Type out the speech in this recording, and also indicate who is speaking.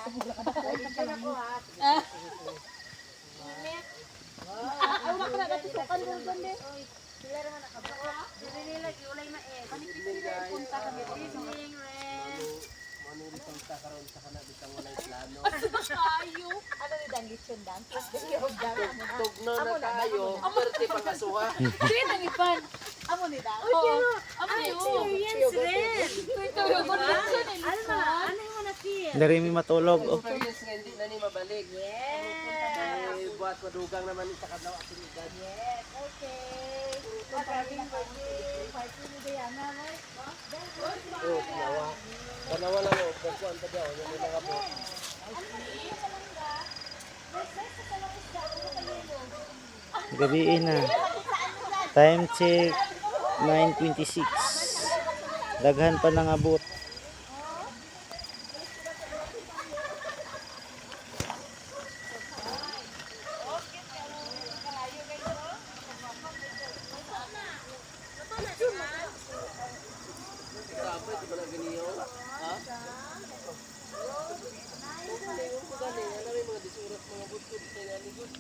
Speaker 1: Ay, wala ka na natutukan mo doon din.
Speaker 2: Sila naman nakabuka. Dili nila giulay maed.
Speaker 1: Manipis sila punta kami.
Speaker 2: Evening, Ren.
Speaker 3: Manulitang ta karon sa kana bitang walay plano.
Speaker 1: Kayo.
Speaker 2: Ano ni dan lechon dan? Plus dahil dan.
Speaker 3: Tugno na kayo. Perti pagkasuha.
Speaker 1: Sige nang ipan.
Speaker 2: Amo ni dan.
Speaker 1: Oo. Amo yun.
Speaker 2: Experience, Ren.
Speaker 1: Ito yung connection ni Lisa.
Speaker 2: Ano yung na-feel?
Speaker 4: Dari mi matulog. Oh.
Speaker 3: Experience nga hindi na ni mabalik.
Speaker 2: Yes.
Speaker 3: Ay, buhat madugang naman sa kadlaw ating edad.
Speaker 2: Yes, okay. Pagkabing party ni Diana, right?
Speaker 3: Oh, nawa. Kanawa lang oh, pagkuan pa daw yung mga po.
Speaker 4: Gabi na. Time check 9:26. Daghan pa nang abot.
Speaker 3: Dapat di ba na ganiyo? Ha? Ano rin mga disurat mga butod sa nga likod.